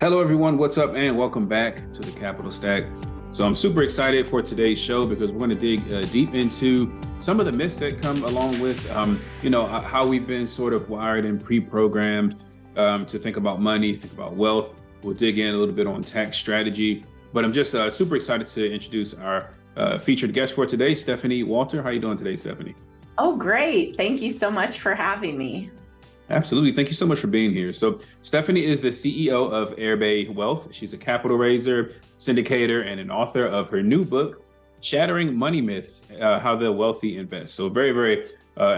Hello, everyone. What's up? And welcome back to the Capital Stack. So I'm super excited for today's show because we're going to dig deep into some of the myths that come along with, how we've been sort of wired and pre-programmed to think about money, think about wealth. We'll dig in a little bit on tax strategy, but I'm just super excited to introduce our featured guest for today, Stephani Walter. How are you doing today, Stephani? Oh, great. Thank you so much for having me. Absolutely. Thank you so much for being here. So Stephani is the CEO of Erbe Wealth. She's a capital raiser, syndicator, and an author of her new book, Shattering Money Myths, How the Wealthy Invest. So a very, very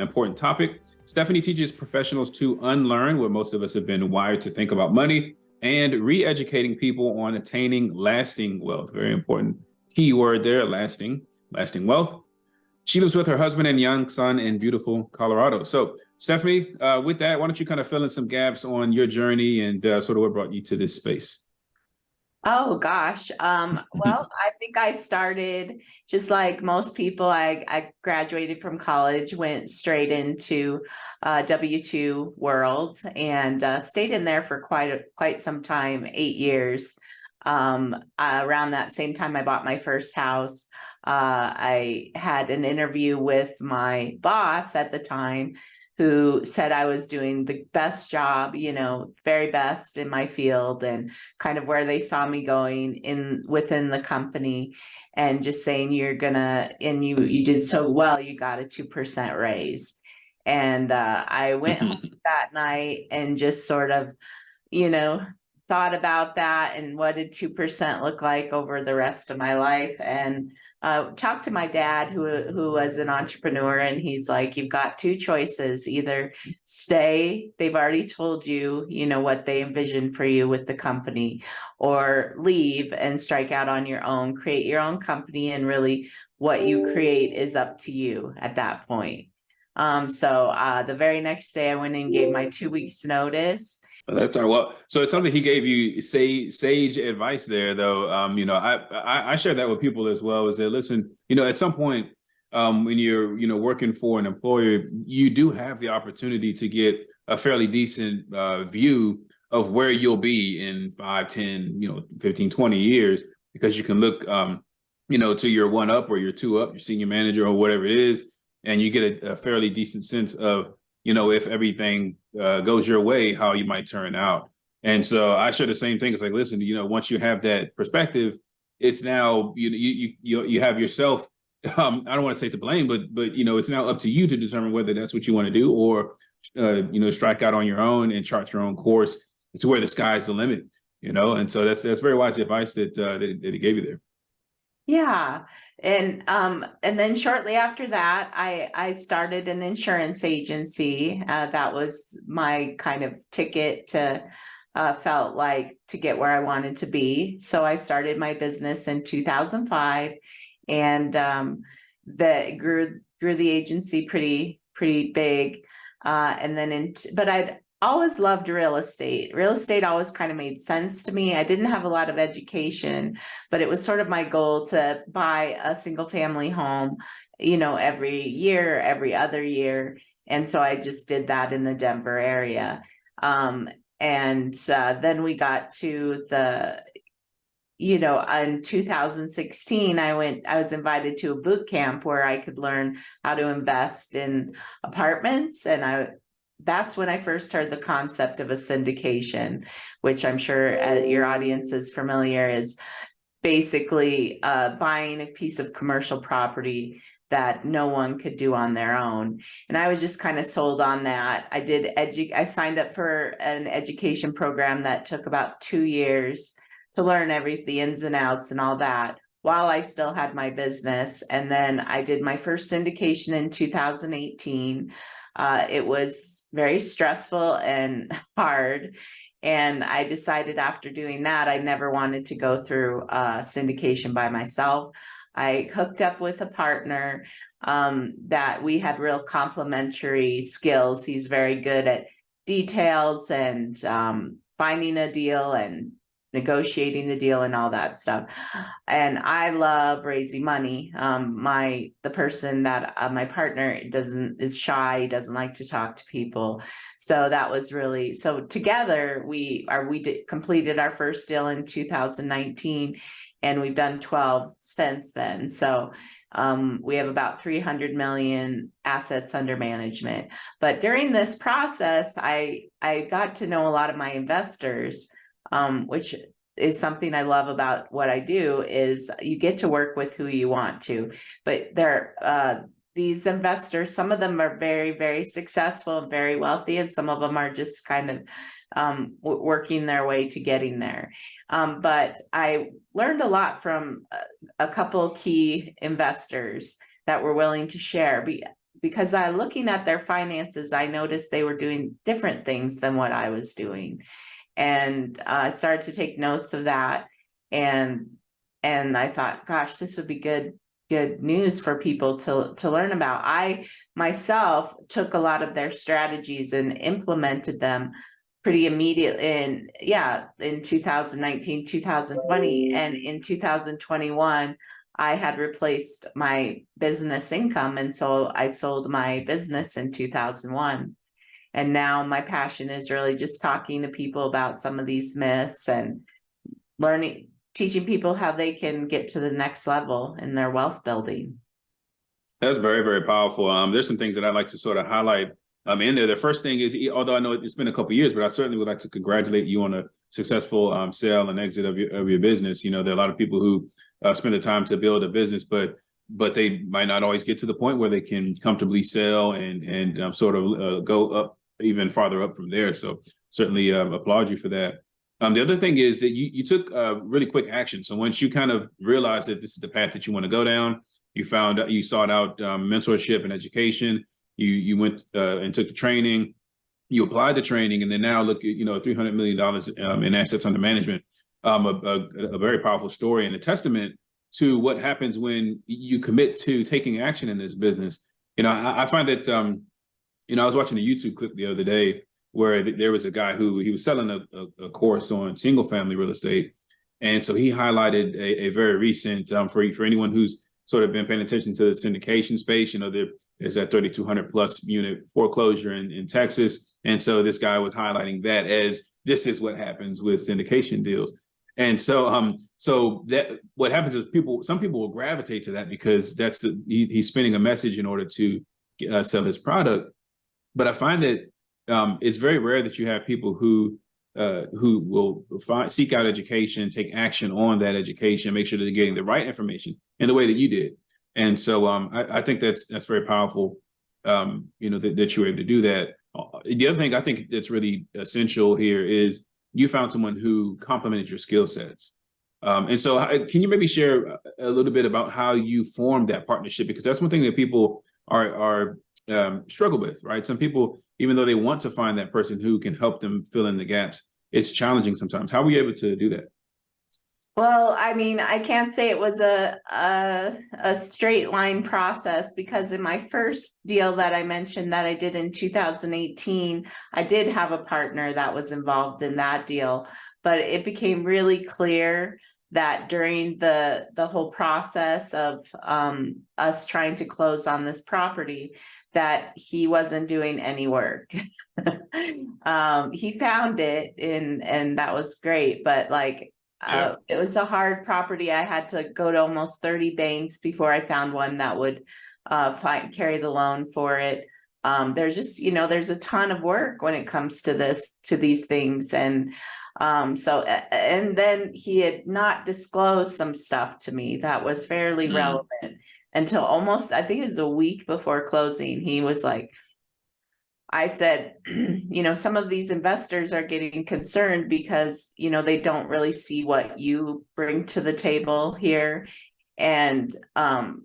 important topic. Stephani teaches professionals to unlearn what most of us have been wired to think about money and re-educating people on attaining lasting wealth. Very important key word there, lasting wealth. She lives with her husband and young son in beautiful Colorado. So, Stephani, with that, why don't you kind of fill in some gaps on your journey and sort of what brought you to this space? Oh, gosh. Well, I think I started just like most people. I graduated from college, went straight into W-2 world and stayed in there for quite some time, 8 years. Around that same time, I bought my first house. I had an interview with my boss at the time who said I was doing the best job, very best in my field and kind of where they saw me going within the company, and just saying you did so well, you got a 2% raise. And I went home that night and just sort of, thought about that and what did 2% look like over the rest of my life, and talked to my dad who was an entrepreneur, and he's like, you've got two choices: either stay, they've already told you, what they envision for you with the company, or leave and strike out on your own, create your own company, and really what you create is up to you at that point. So the very next day I went and gave my 2 weeks notice. That's all right. Well, so it's something he gave you sage advice there, though. I share that with people as well. Is that, listen, at some point, when you're working for an employer, you do have the opportunity to get a fairly decent view of where you'll be in 5, 10, 15, 20 years, because you can look, to your one up or your two up, your senior manager or whatever it is, and you get a fairly decent sense of if everything goes your way, how you might turn out. And so I share the same thing. It's like, listen, once you have that perspective, it's now you have yourself. I don't want to say to blame, but it's now up to you to determine whether that's what you want to do, or strike out on your own and chart your own course to where the sky's the limit. And so that's very wise advice that he gave you there. Yeah. And then shortly after that, I started an insurance agency. That was my kind of ticket to felt like to get where I wanted to be. So I started my business in 2005, and that grew the agency pretty big. And then but I'd always loved real estate. Real estate always kind of made sense to me. I didn't have a lot of education, but it was sort of my goal to buy a single family home, every year, every other year. And so I just did that in the Denver area. And then we got to in 2016, I was invited to a boot camp where I could learn how to invest in apartments. And that's when I first heard the concept of a syndication, which I'm sure your audience is familiar, is basically buying a piece of commercial property that no one could do on their own. And I was just kind of sold on that. I signed up for an education program that took about 2 years to learn the ins and outs and all that, while I still had my business. And then I did my first syndication in 2018. It was very stressful and hard. And I decided after doing that, I never wanted to go through syndication by myself. I hooked up with a partner that we had real complementary skills. He's very good at details and finding a deal and negotiating the deal and all that stuff. And I love raising money. The person that my partner is shy, doesn't like to talk to people. So that was really, so together we completed our first deal in 2019, and we've done 12 since then. So we have about 300 million assets under management. But during this process, I got to know a lot of my investors, which is something I love about what I do, is you get to work with who you want to. But these investors, some of them are very, very successful and very wealthy, and some of them are just kind of working their way to getting there. But I learned a lot from a couple key investors that were willing to share, because looking at their finances, I noticed they were doing different things than what I was doing. And I started to take notes of that. And I thought, gosh, this would be good news for people to learn about. I myself took a lot of their strategies and implemented them pretty immediately in 2019, 2020. And in 2021, I had replaced my business income. And so I sold my business in 2001. And now my passion is really just talking to people about some of these myths and teaching people how they can get to the next level in their wealth building. That's very, very powerful. There's some things that I'd like to sort of highlight in there. The first thing is, although I know it's been a couple of years, but I certainly would like to congratulate you on a successful sale and exit of your business. There are a lot of people who spend the time to build a business, but they might not always get to the point where they can comfortably sell and sort of go up even farther up from there. So certainly applaud you for that. The other thing is that you took really quick action. So once you kind of realized that this is the path that you want to go down, you sought out mentorship and education. You went and took the training. You applied the training, and then now look at $300 million in assets under management. A very powerful story and a testament to what happens when you commit to taking action in this business. I find that I was watching a YouTube clip the other day where there was a guy who he was selling a course on single family real estate. And so he highlighted a very recent, for anyone who's sort of been paying attention to the syndication space, there's that 3,200 plus unit foreclosure in Texas. And so this guy was highlighting that as this is what happens with syndication deals. And so that what happens is some people will gravitate to that because he's spinning a message in order to sell his product. But I find that it's very rare that you have people who will seek out education, take action on that education, make sure that they're getting the right information in the way that you did. And so I think that's very powerful, that you were able to do that. The other thing I think that's really essential here is you found someone who complemented your skill sets. And so can you maybe share a little bit about how you formed that partnership? Because that's one thing that people are struggle with, right? Some people, even though they want to find that person who can help them fill in the gaps, it's challenging sometimes. How were you able to do that? Well, I mean, I can't say it was a straight line process, because in my first deal that I mentioned that I did in 2018, I did have a partner that was involved in that deal, but it became really clear that during the whole process of us trying to close on this property, that he wasn't doing any work. He found it and that was great, but it was a hard property. I had to go to almost 30 banks before I found one that would carry the loan for it. There's just, there's a ton of work when it comes to these things. And and then he had not disclosed some stuff to me that was fairly relevant until almost, I think it was a week before closing. He was like, I said, some of these investors are getting concerned because, they don't really see what you bring to the table here, and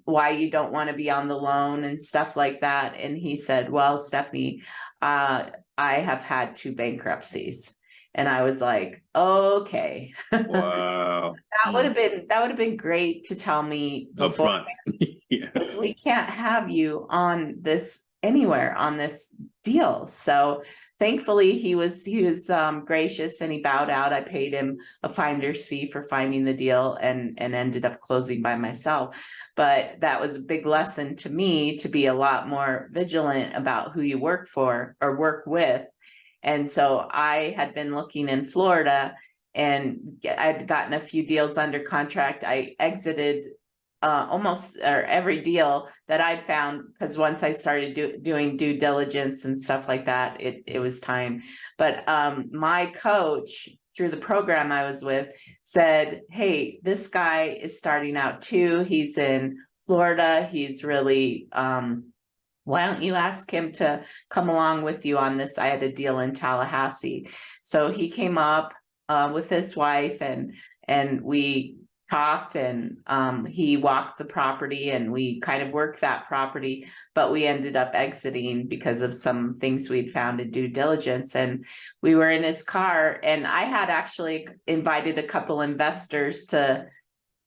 why you don't want to be on the loan and stuff like that. And he said, well, Stephanie, I have had 2 bankruptcies. And I was like, okay. Wow. That would have been great to tell me upfront. Because we can't have you on this anywhere on this deal. So thankfully he was gracious, and he bowed out. I paid him a finder's fee for finding the deal, and ended up closing by myself. But that was a big lesson to me, to be a lot more vigilant about who you work for or work with. And so I had been looking in Florida, and I'd gotten a few deals under contract. I exited almost or every deal that I'd found, because once I started doing due diligence and stuff like that, it was time. But my coach, through the program I was with, said, hey, this guy is starting out too. He's in Florida. He's really, why don't you ask him to come along with you on this? I had a deal in Tallahassee. So he came up with his wife, and we talked, and he walked the property, and we kind of worked that property, but we ended up exiting because of some things we'd found in due diligence. And we were in his car, and I had actually invited a couple investors to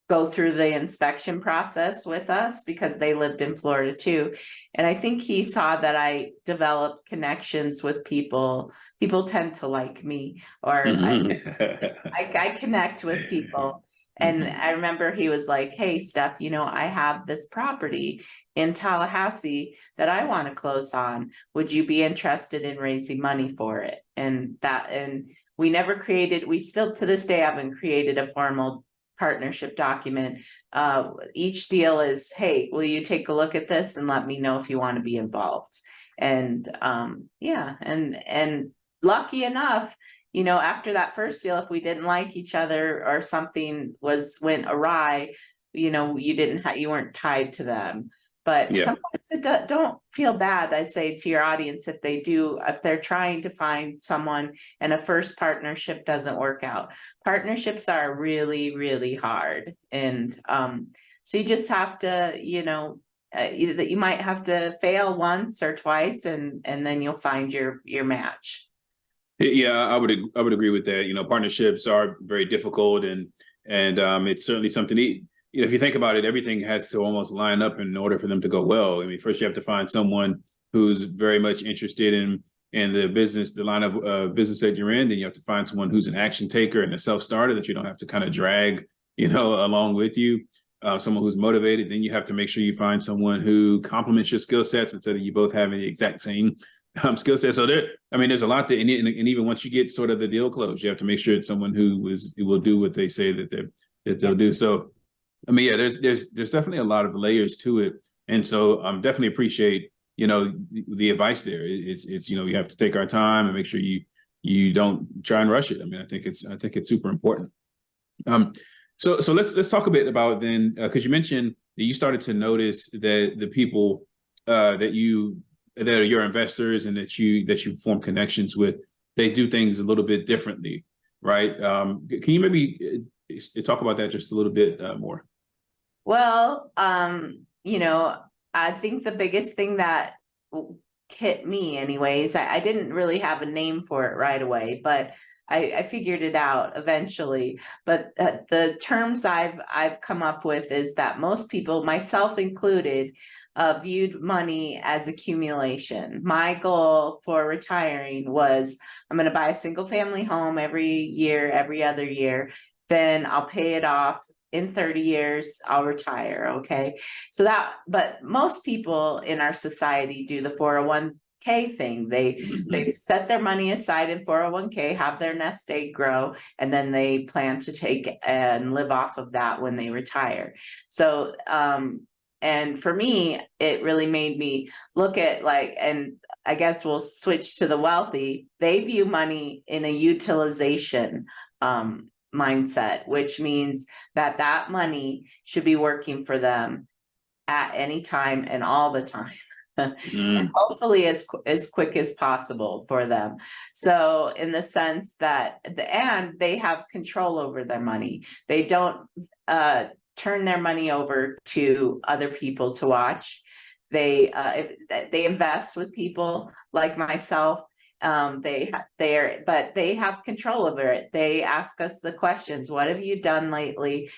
go through the inspection process with us, because they lived in Florida too. And I think he saw that I developed connections with people. People tend to like me, or I connect with people. And I remember he was like, hey, Steph, I have this property in Tallahassee that I want to close on. Would you be interested in raising money for it? And we never created, we still to this day haven't created a formal partnership document. Each deal is, hey, will you take a look at this and let me know if you want to be involved? And and lucky enough, after that first deal, if we didn't like each other or something went awry, you weren't tied to them. But sometimes don't feel bad, I'd say, to your audience, if they're trying to find someone and a first partnership doesn't work out. Partnerships are really, really hard. And so you just have to, you might have to fail once or twice, and then you'll find your match. Yeah, I would agree with that. Partnerships are very difficult, and it's certainly something. If you think about it, everything has to almost line up in order for them to go well. I mean, first you have to find someone who's very much interested in the business, the line of business that you're in. Then you have to find someone who's an action taker and a self-starter that you don't have to kind of drag, along with you. Someone who's motivated. Then you have to make sure you find someone who complements your skill sets instead of you both having the exact same skill set. So there's a lot that, and even once you get sort of the deal closed, you have to make sure it's someone who will do what they say that they'll do. So, there's definitely a lot of layers to it, and so definitely appreciate the advice there. It's we have to take our time and make sure you don't try and rush it. I think it's super important. So let's talk a bit about then, because you mentioned that you started to notice that the people that are your investors and that you form connections with, they do things a little bit differently, right? Can you maybe talk about that just a little bit more? Well, I think the biggest thing that hit me anyways, I didn't really have a name for it right away, but I figured it out eventually. But the terms I've come up with is that most people, myself included, viewed money as accumulation. My goal for retiring was, I'm going to buy a single family home every year, every other year. Then I'll pay it off. In 30 years, I'll retire. Okay. But most people in our society do the 401k thing. They set their money aside in 401k, have their nest egg grow, and then they plan to take and live off of that when they retire. So, and for me, it really made me look at and I guess we'll switch to the wealthy. They view money in a utilization mindset, which means that money should be working for them at any time and all the time. And hopefully as quick as possible for them. So in the sense that they have control over their money. They don't turn their money over to other people to watch. They invest with people like myself. But they have control over it. They ask us the questions. What have you done lately?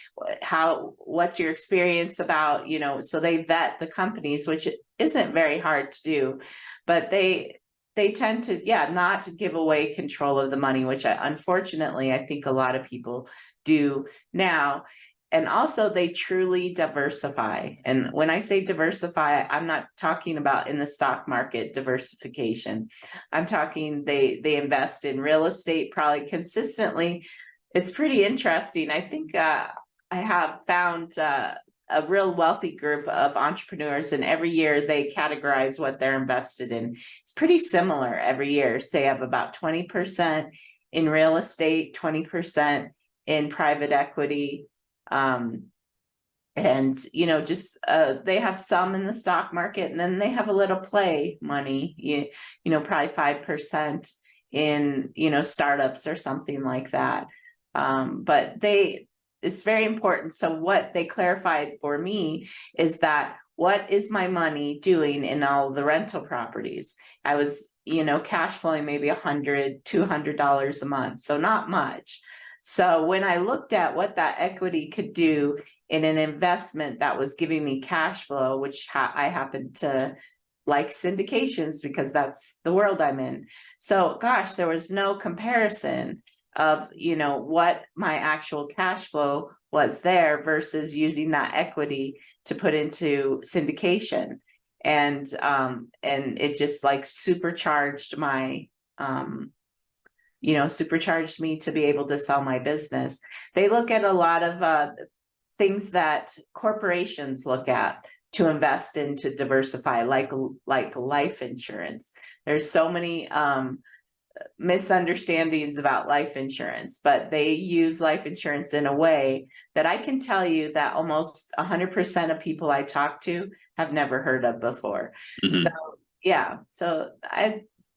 What's your experience about, so they vet the companies, which isn't very hard to do, but they they tend to, not to give away control of the money, which unfortunately, I think a lot of people do now. And also they truly diversify. And when I say diversify, I'm not talking about in the stock market diversification. I'm talking they invest in real estate probably consistently. It's pretty interesting. I think I have found a real wealthy group of entrepreneurs, and every year they categorize what they're invested in. It's pretty similar every year. So they have about 20% in real estate, 20% in private equity. And, just they have some in the stock market, and then they have a little play money, probably 5% in, startups or something like that. But it's very important. So what they clarified for me is that what is my money doing in all the rental properties? I was, cash flowing maybe $100, $200 a month. So not much. So when I looked at what that equity could do in an investment that was giving me cash flow, which I happen to like syndications because that's the world I'm in. So gosh, there was no comparison of, what my actual cash flow was there versus using that equity to put into syndication. And it just like supercharged my, supercharged me to be able to sell my business. They look at a lot of things that corporations look at to invest in, to diversify, like life insurance. There's so many misunderstandings about life insurance, but they use life insurance in a way that I can tell you that almost 100% of people I talk to have never heard of before. Mm-hmm. So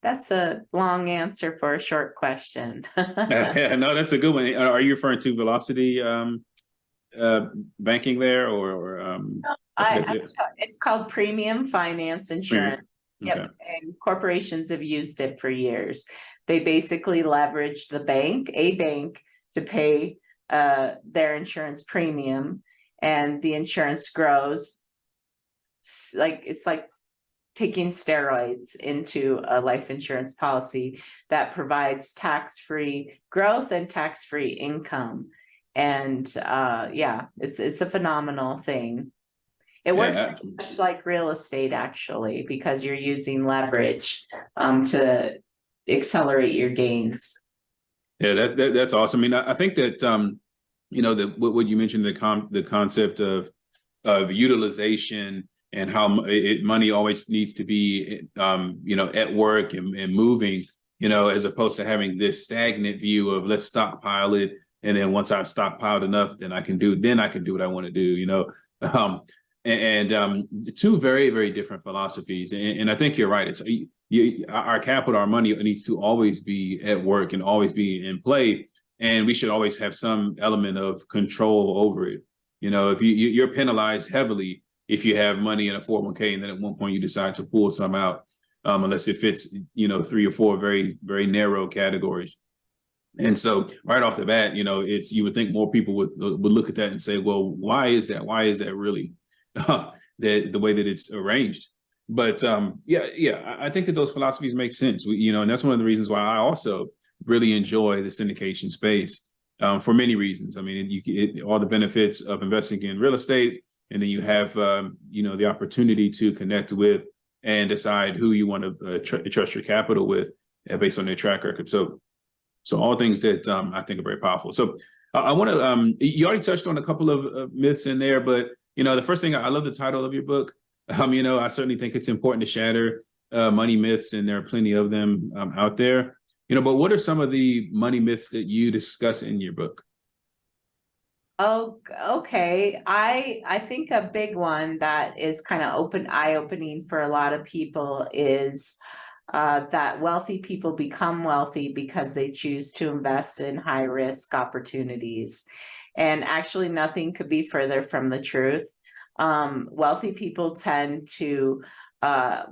that's a long answer for a short question. No, that's a good one. Are you referring to Velocity banking there, or it's called premium finance insurance. Okay. Yep, and corporations have used it for years. They basically leverage a bank to pay their insurance premium, and the insurance grows. It's like taking steroids into a life insurance policy that provides tax-free growth and tax-free income. And it's a phenomenal thing. It works much like real estate, actually, because you're using leverage to accelerate your gains. Yeah, that's awesome. I mean, I think that that what you mentioned, the concept of utilization, and how money always needs to be at work and moving, as opposed to having this stagnant view of let's stockpile it, and then once I've stockpiled enough, then I can do what I want to do. Two very, very different philosophies. And I think you're right. It's our capital, our money needs to always be at work and always be in play. And we should always have some element of control over it. If you're penalized heavily if you have money in a 401k and then at one point you decide to pull some out, unless it fits, 3 or 4 very, very narrow categories. And so right off the bat, you would think more people would look at that and say, well, why is that? Why is that really the way that it's arranged? But I think that those philosophies make sense. And that's one of the reasons why I also really enjoy the syndication space, for many reasons. I mean, all the benefits of investing in real estate, and then you have the opportunity to connect with and decide who you want to trust your capital with based on their track record. So all things that I think are very powerful. So I want to, you already touched on a couple of myths in there, but the first thing, I love the title of your book. I certainly think it's important to shatter money myths, and there are plenty of them out there. But what are some of the money myths that you discuss in your book? Oh, okay. I think a big one that is kind of eye-opening for a lot of people is that wealthy people become wealthy because they choose to invest in high-risk opportunities. And actually, nothing could be further from the truth. Wealthy people tend to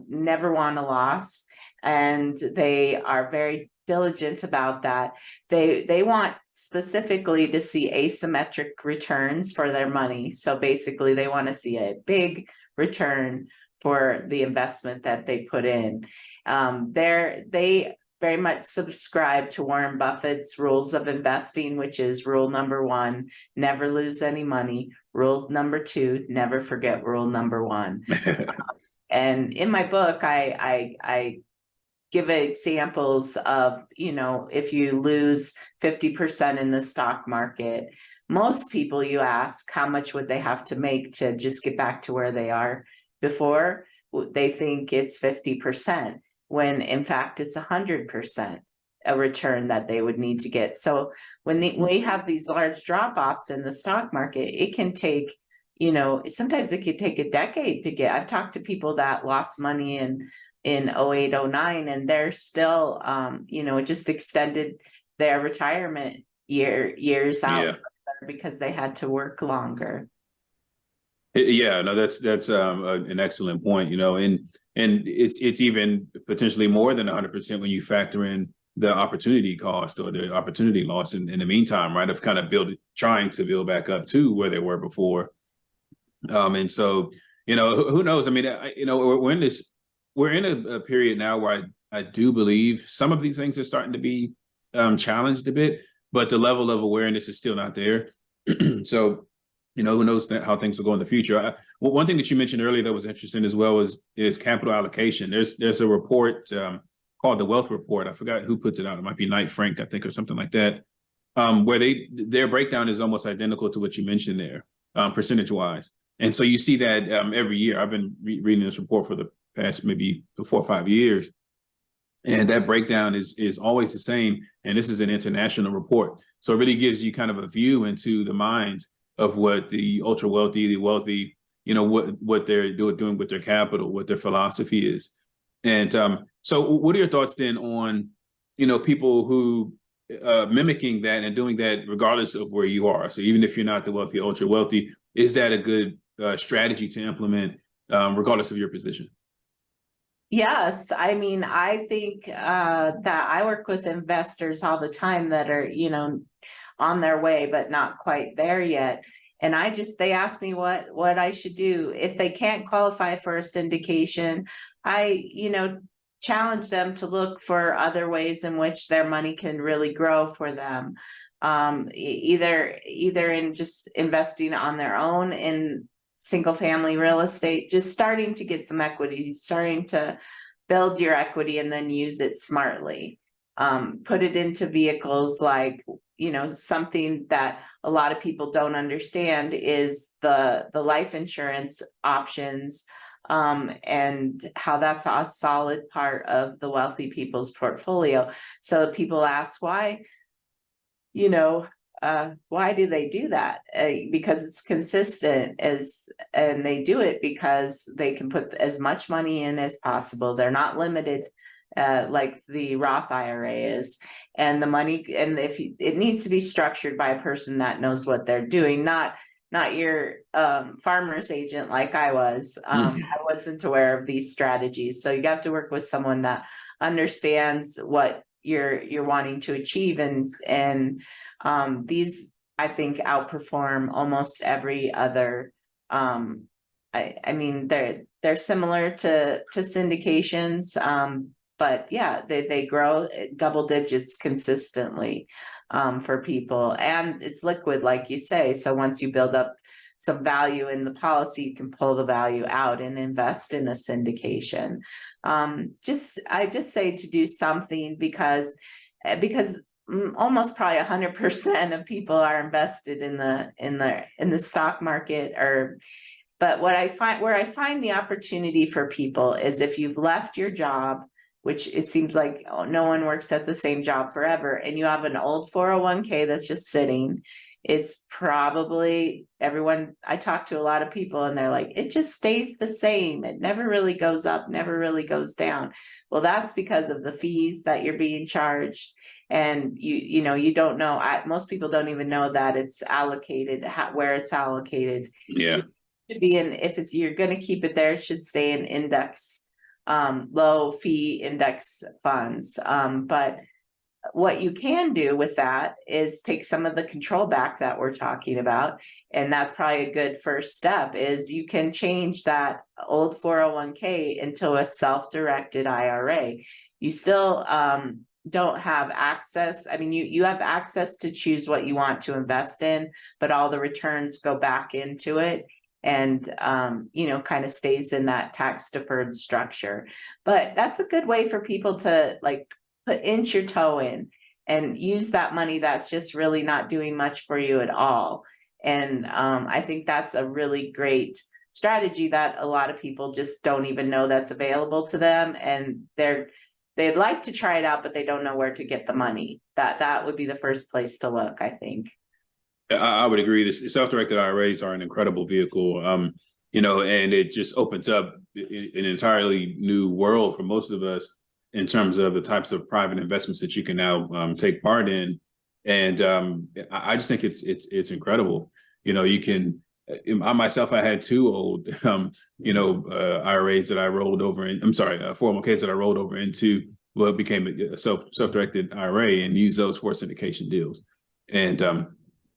never want a loss, and they are very diligent about that. They want specifically to see asymmetric returns for their money. So basically, they want to see a big return for the investment that they put in. They very much subscribe to Warren Buffett's rules of investing, which is rule number 1, never lose any money. Rule number 2, never forget rule number 1. And in my book, I give examples of, if you lose 50% in the stock market, most people you ask how much would they have to make to just get back to where they are before, they think it's 50%, when in fact it's 100% a return that they would need to get. So when we have these large drop-offs in the stock market, it can take, sometimes it could take a decade to get. I've talked to people that lost money in 08, 09, and they're still, it just extended their retirement years out because they had to work longer. Yeah, no, that's an excellent point, and it's even potentially more than 100% when you factor in the opportunity cost or the opportunity loss in the meantime, right? Of kind of trying to build back up to where they were before. And so, who knows? I mean, we're in a period now where I do believe some of these things are starting to be challenged a bit, but the level of awareness is still not there. So, who knows how things will go in the future. One thing that you mentioned earlier that was interesting as well is capital allocation. There's a report called the Wealth Report. I forgot who puts it out. It might be Knight Frank, I think, or something like that, where their breakdown is almost identical to what you mentioned there, percentage wise. And so you see that every year. I've been reading this report for the past maybe 4 or 5 years. And that breakdown is always the same. And this is an international report. So it really gives you kind of a view into the minds of what the ultra wealthy, the wealthy, what they're doing with their capital, what their philosophy is. And so what are your thoughts then on, people who mimicking that and doing that regardless of where you are? So even if you're not the wealthy, ultra wealthy, is that a good strategy to implement regardless of your position? Yes. I mean, I think that I work with investors all the time that are, on their way, but not quite there yet. And they ask me what I should do. If they can't qualify for a syndication, I, challenge them to look for other ways in which their money can really grow for them. Either in just investing on their own in single family real estate, just starting to get some equity, starting to build your equity and then use it smartly. Put it into vehicles like, something that a lot of people don't understand is the life insurance options, and how that's a solid part of the wealthy people's portfolio. So people ask why do they do that? Because it's consistent, and they do it because they can put as much money in as possible. They're not limited like the Roth IRA is, and the money, and it needs to be structured by a person that knows what they're doing, not your farmer's agent like I was. I wasn't aware of these strategies, so you have to work with someone that understands what you're wanting to achieve, and these, I think, outperform almost every other. I mean, they're similar to syndications, but yeah, they grow double digits consistently for people, and it's liquid, like you say. So once you build up some value in the policy, you can pull the value out and invest in a syndication. I just say to do something because almost probably 100% of people are invested in the stock market. But where I find the opportunity for people is if you've left your job, which it seems like no one works at the same job forever, and you have an old 401k that's just sitting. It's probably everyone. I talk to a lot of people and they're like, it just stays the same. It never really goes up, never really goes down. Well, that's because of the fees that you're being charged. And you don't know. Most people don't even know that it's allocated, where it's allocated. Yeah. It should be if you're going to keep it there, it should stay in index, low fee index funds. But what you can do with that is take some of the control back that we're talking about. And that's probably a good first step, is you can change that old 401k into a self-directed IRA. You still don't have access. I mean, you have access to choose what you want to invest in, but all the returns go back into it, and kind of stays in that tax deferred structure. But that's a good way for people to like inch your toe in and use that money that's just really not doing much for you at all. And I think that's a really great strategy that a lot of people just don't even know that's available to them, and they'd like to try it out, but they don't know where to get the money. That would be the first place to look, I think. I would agree. The self-directed IRAs are an incredible vehicle, and it just opens up an entirely new world for most of us in terms of the types of private investments that you can now take part in. And I just think it's incredible. You can. I myself, I had two old, IRAs that I rolled over in. I'm sorry, 401ks that I rolled over into what became a self-directed IRA, and use those for syndication deals. And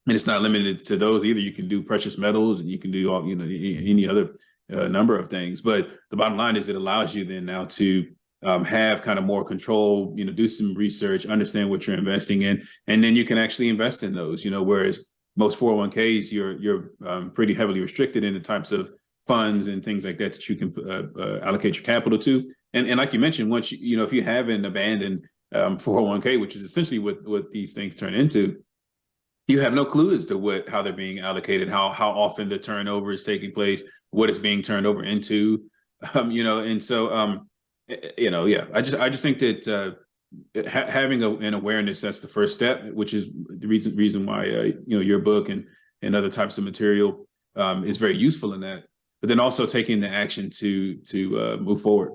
it's not limited to those either. You can do precious metals, and you can do all, any other number of things. But the bottom line is, it allows you then now to have kind of more control, do some research, understand what you're investing in, and then you can actually invest in those, whereas most 401ks, you're pretty heavily restricted in the types of funds and things like that you can allocate your capital to. And like you mentioned, once if you have an abandoned 401k, which is essentially what these things turn into, you have no clue as to how they're being allocated, how often the turnover is taking place, what it's being turned over into, and so yeah, I just think that having an awareness, that's the first step, which is the reason why your book and other types of material is very useful in that. But then also taking the action to move forward.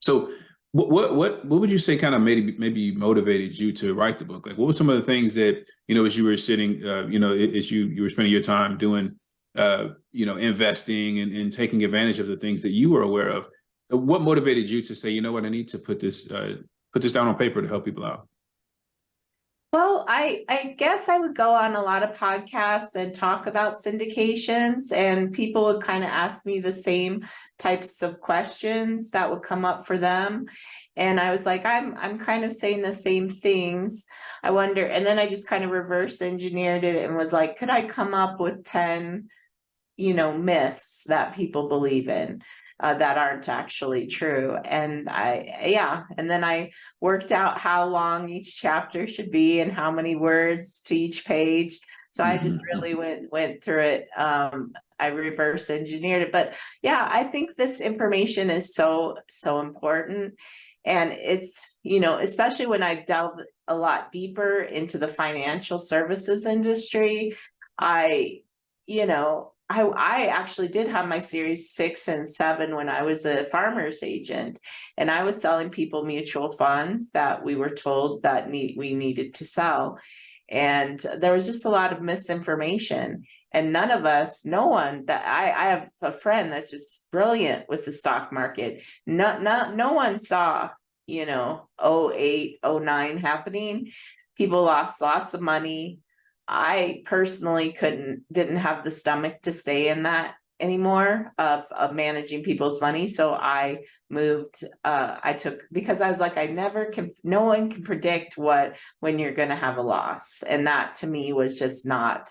So what would you say kind of maybe motivated you to write the book? Like, what were some of the things that as you were sitting, as you were spending your time doing, investing and taking advantage of the things that you were aware of? What motivated you to say, you know what, I need to put this down on paper to help people out? Well, I guess I would go on a lot of podcasts and talk about syndications, and people would kind of ask me the same types of questions that would come up for them. And I was like, I'm kind of saying the same things. I wonder, and then I just kind of reverse engineered it and was like, could I come up with 10, myths that people believe in? That aren't actually true. And and then I worked out how long each chapter should be and how many words to each page. So I just really went through it. I reverse engineered it. But yeah, I think this information is so important. And it's, especially when I delve a lot deeper into the financial services industry, I actually did have my series 6 and 7 when I was a farmer's agent, and I was selling people mutual funds that we were told that we needed to sell. And there was just a lot of misinformation, and no one that I have a friend that's just brilliant with the stock market. No one saw, 08, 09 happening. People lost lots of money. I personally didn't have the stomach to stay in that anymore of managing people's money. So I moved, because I was like, no one can predict when you're going to have a loss. And that to me was just not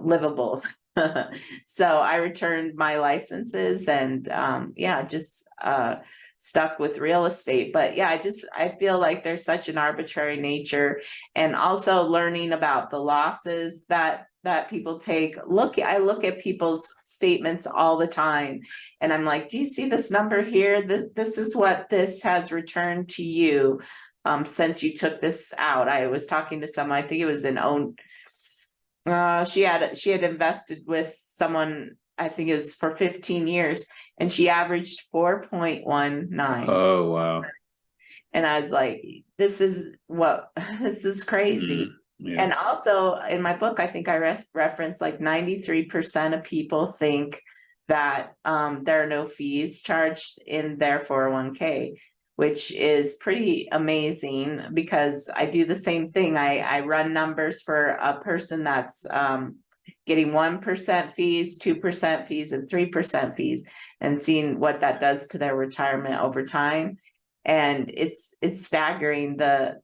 livable. So I returned my licenses and just stuck with real estate. But yeah, I feel like there's such an arbitrary nature, and also learning about the losses that people take. I look at people's statements all the time, and I'm like, do you see this number here? This is what this has returned to you since you took this out. I was talking to someone, I think it was she had invested with someone, I think it was for 15 years, and she averaged 4.19. Oh, wow. And I was like, this is crazy. Yeah. And also in my book, I think I referenced like 93% of people think that there are no fees charged in their 401k. which is pretty amazing because I do the same thing. I run numbers for a person that's getting 1% fees, 2% fees, and 3% fees, and seeing what that does to their retirement over time. And it's staggering,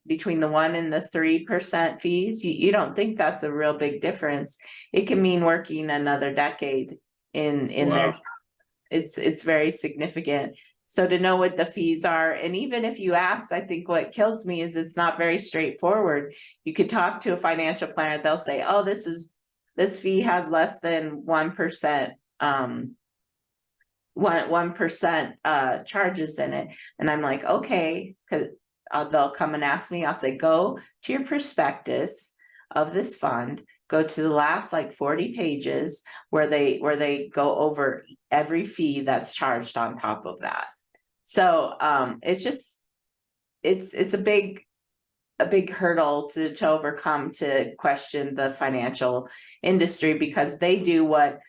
between the 1% and the 3% fees. You don't think that's a real big difference. It can mean working another decade in their job. It's very significant. So to know what the fees are, and even if you ask, I think what kills me is it's not very straightforward. You could talk to a financial planner, they'll say, oh, this fee has less than 1%, 1% charges in it. And I'm like, okay, because they'll come and ask me, I'll say, go to your prospectus of this fund, go to the last like 40 pages where they go over every fee that's charged on top of that. So it's just, it's a big hurdle to overcome, to question the financial industry, because they do what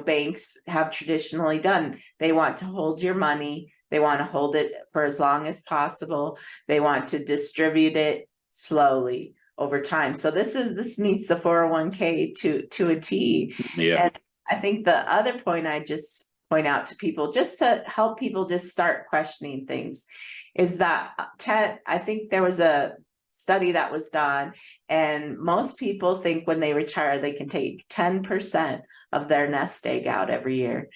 banks have traditionally done. They want to hold your money. They want to hold it for as long as possible. They want to distribute it slowly over time. So this meets the 401k to a T. Yeah. And I think the other point I just point out to people, just to help people just start questioning things, is that I think there was a study that was done, and most people think when they retire they can take 10% of their nest egg out every year.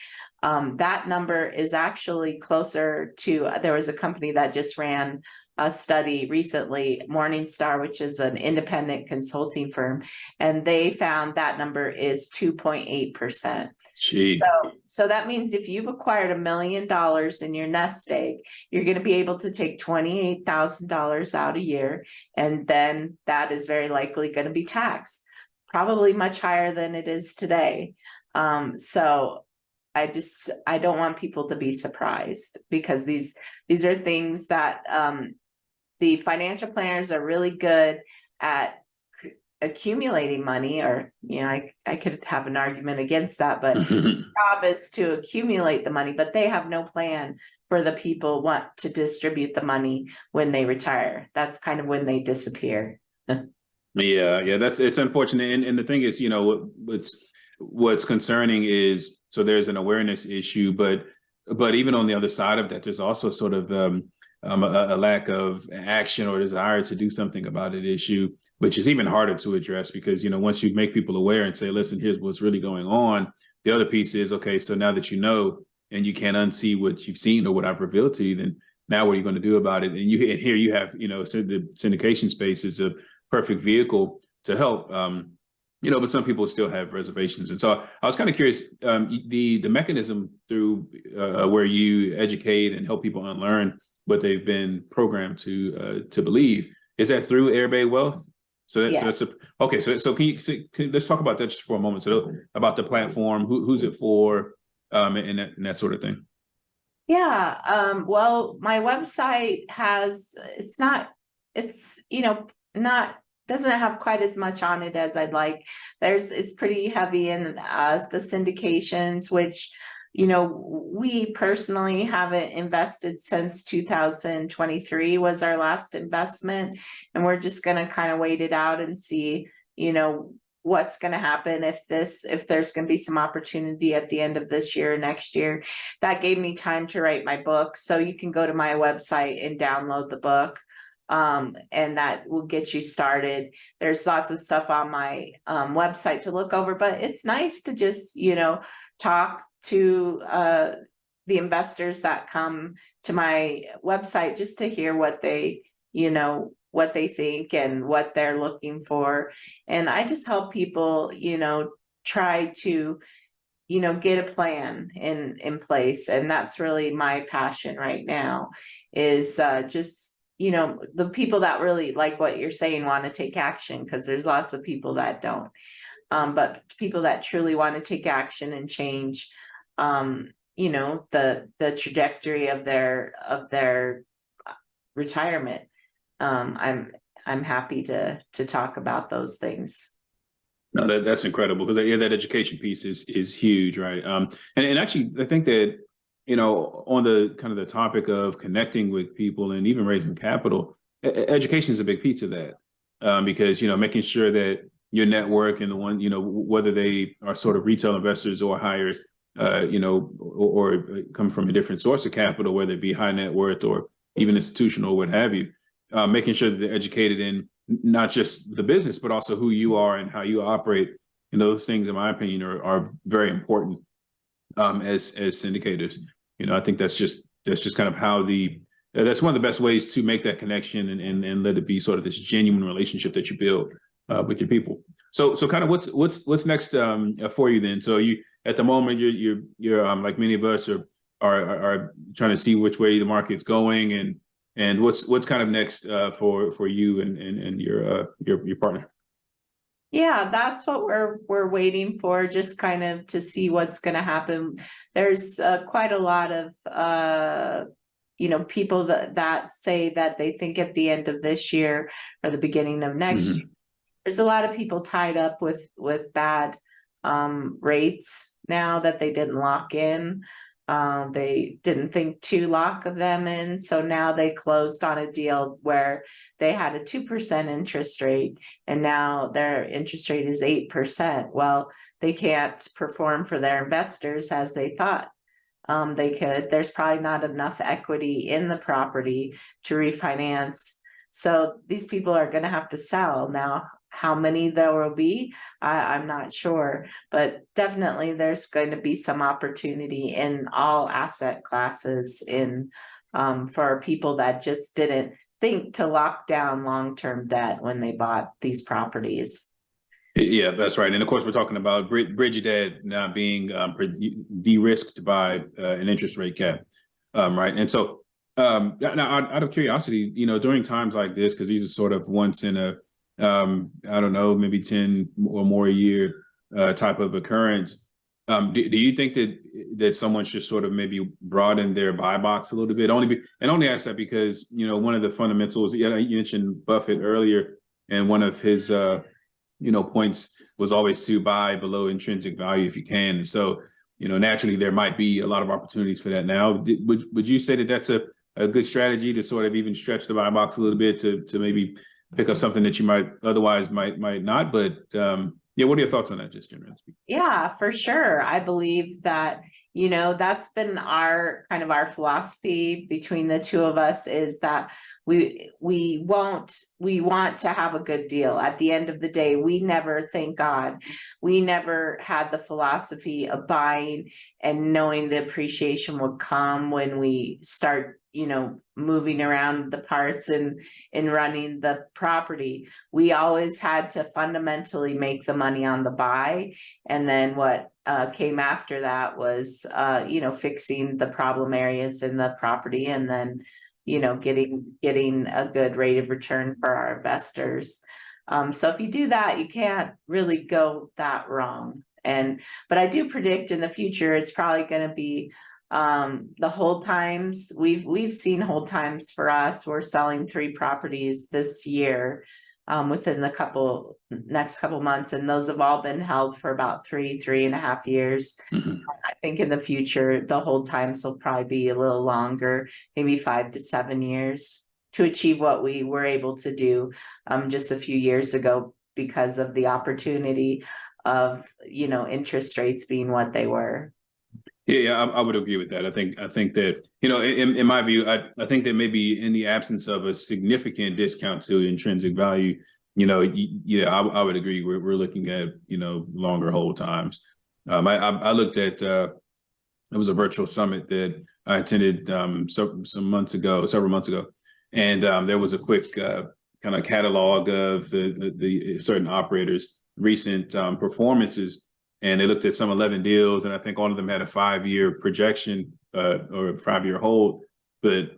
That number is actually closer to, there was a company that just ran a study recently, Morningstar, which is an independent consulting firm, and they found that number is 2.8%. So that means if you've acquired $1 million in your nest egg, you're going to be able to take $28,000 out a year, and then that is very likely going to be taxed, probably much higher than it is today. So I don't want people to be surprised, because these are things that the financial planners are really good at accumulating money, or I could have an argument against that, but the job is to accumulate the money, but they have no plan for the people want to distribute the money when they retire. That's kind of when they disappear. Yeah, it's unfortunate. And the thing is, what's concerning is, so there's an awareness issue, but even on the other side of that, there's also sort of a lack of action or desire to do something about an issue, which is even harder to address, because once you make people aware and say, listen, here's what's really going on, the other piece is, okay, so now that you know, and you can't unsee what you've seen or what I've revealed to you, then now what are you going to do about it? And here you have, so the syndication space is a perfect vehicle to help, but some people still have reservations. And so I was kind of curious, the mechanism through where you educate and help people unlearn what they've been programmed to believe, is that through Erbe Wealth? So that's okay. So can let's talk about that just for a moment. So about the platform, who's it for, and that sort of thing. Yeah. Well, my website doesn't have quite as much on it as I'd like. It's pretty heavy in the syndications, which, we personally haven't invested since 2023 was our last investment. And we're just going to kind of wait it out and see, what's going to happen if there's going to be some opportunity at the end of this year or next year. That gave me time to write my book. So you can go to my website and download the book. And that will get you started. There's lots of stuff on my website to look over, but it's nice to just, talk to the investors that come to my website, just to hear what they think and what they're looking for. And I just help people, try to, get a plan in place. And that's really my passion right now, is just, the people that really like what you're saying want to take action, because there's lots of people that don't. But people that truly want to take action and change, the trajectory of their retirement. I'm happy to talk about those things. No, that's incredible, because that education piece is huge, right? And actually, I think that on the kind of the topic of connecting with people and even raising capital, education is a big piece of that, because, making sure that your network and the one, whether they are sort of retail investors or higher, or come from a different source of capital, whether it be high net worth or even institutional or what have you, making sure that they're educated in not just the business, but also who you are and how you operate. And those things, in my opinion, are very important, as syndicators. I think that's just kind of how that's one of the best ways to make that connection and let it be sort of this genuine relationship that you build with your people. So kind of what's next for you then? So you, at the moment, you're like many of us are trying to see which way the market's going, and what's kind of next for you and your partner. Yeah, that's what we're waiting for, just kind of to see what's going to happen. There's quite a lot of people that say that they think at the end of this year or the beginning of next year. There's a lot of people tied up with bad rates now that they didn't lock in. They didn't think to lock them in. So now they closed on a deal where they had a 2% interest rate and now their interest rate is 8%. Well, they can't perform for their investors as they thought they could. There's probably not enough equity in the property to refinance. So these people are going to have to sell. Now, how many there will be, I'm not sure, but definitely there's going to be some opportunity in all asset classes for people that just didn't think to lock down long-term debt when they bought these properties. Yeah, that's right. And of course, we're talking about bridge debt not being de-risked by an interest rate cap, right? And so now, out of curiosity, during times like this, because these are sort of once in a I don't know, maybe 10 or more a year type of occurrence. Do you think that someone should sort of maybe broaden their buy box a little bit? Only ask that because, one of the fundamentals, you mentioned Buffett earlier, and one of his, points was always to buy below intrinsic value if you can. And so, naturally, there might be a lot of opportunities for that now. Would you say that that's a good strategy to sort of even stretch the buy box a little bit to maybe pick up something that you might otherwise might not, but what are your thoughts on that, just generally speaking? Yeah, for sure. I believe that, that's been our philosophy between the two of us, is that we want to have a good deal. At the end of the day, we never, thank God, we never had the philosophy of buying and knowing the appreciation would come when we start moving around the parts and running the property. We always had to fundamentally make the money on the buy. And then what came after that was, fixing the problem areas in the property, and then, getting a good rate of return for our investors. So if you do that, you can't really go that wrong. But I do predict in the future, it's probably going to be the hold times. We've seen hold times for us. We're selling 3 properties this year within the next couple months, and those have all been held for about 3.5 years. I think in the future the hold times will probably be a little longer, maybe 5 to 7 years, to achieve what we were able to do just a few years ago because of the opportunity of interest rates being what they were. Yeah, I would agree with that. I think that, in my view, I think that maybe in the absence of a significant discount to intrinsic value, I would agree. We're looking at, longer hold times. I looked at, it was a virtual summit that I attended several months ago, and there was a quick kind of catalog of the certain operators' recent performances. And they looked at some 11 deals, and I think all of them had a 5-year projection or a 5-year hold. But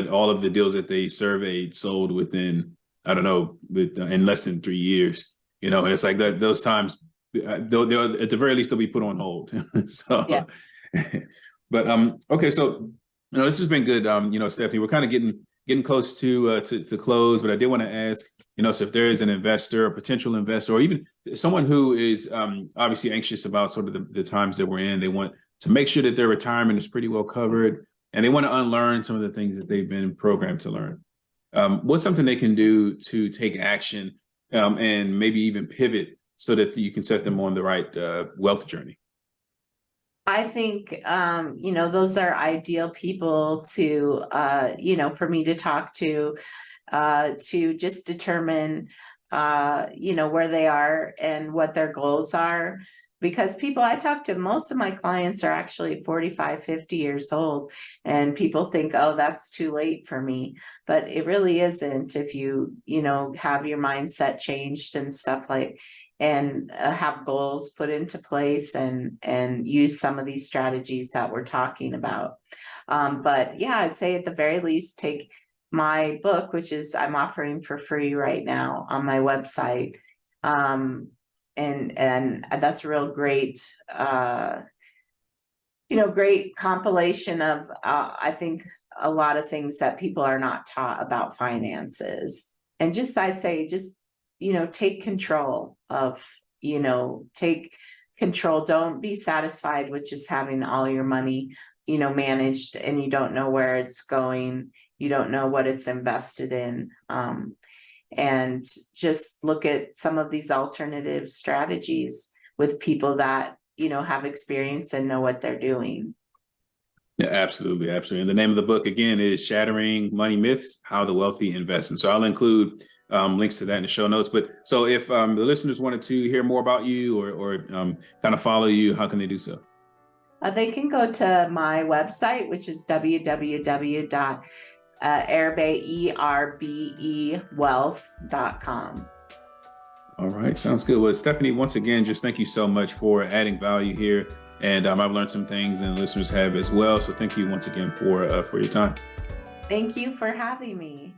all of the deals that they surveyed sold within, I don't know, in less than 3 years. And it's like that. Those times, they'll at the very least they'll be put on hold. So, yeah. But okay, so this has been good. Stephanie, we're kind of getting close to close, but I did want to ask. So if there is an investor, a potential investor, or even someone who is obviously anxious about sort of the times that we're in, they want to make sure that their retirement is pretty well covered, and they want to unlearn some of the things that they've been programmed to learn. What's something they can do to take action and maybe even pivot so that you can set them on the right wealth journey? I think, those are ideal people to, for me to talk to just determine, where they are and what their goals are. Because people I talk to, most of my clients are actually 45, 50 years old, and people think, oh, that's too late for me. But it really isn't if you, have your mindset changed and stuff and have goals put into place and use some of these strategies that we're talking about. But yeah, I'd say at the very least, take my book, which is I'm offering for free right now on my website. And that's a real great, great compilation of, I think, a lot of things that people are not taught about finances. And I'd say, take control of, take control. Don't be satisfied with just having all your money, managed, and you don't know where it's going. You don't know what it's invested in. And just look at some of these alternative strategies with people that, have experience and know what they're doing. Yeah, absolutely. Absolutely. And the name of the book, again, is Shattering Money Myths, How the Wealthy Invest. And so I'll include links to that in the show notes. But so if the listeners wanted to hear more about you or kind of follow you, how can they do so? They can go to my website, which is www.erbewealth.com. All right. Sounds good. Well, Stephani, once again, just thank you so much for adding value here. And I've learned some things and listeners have as well. So thank you once again for your time. Thank you for having me.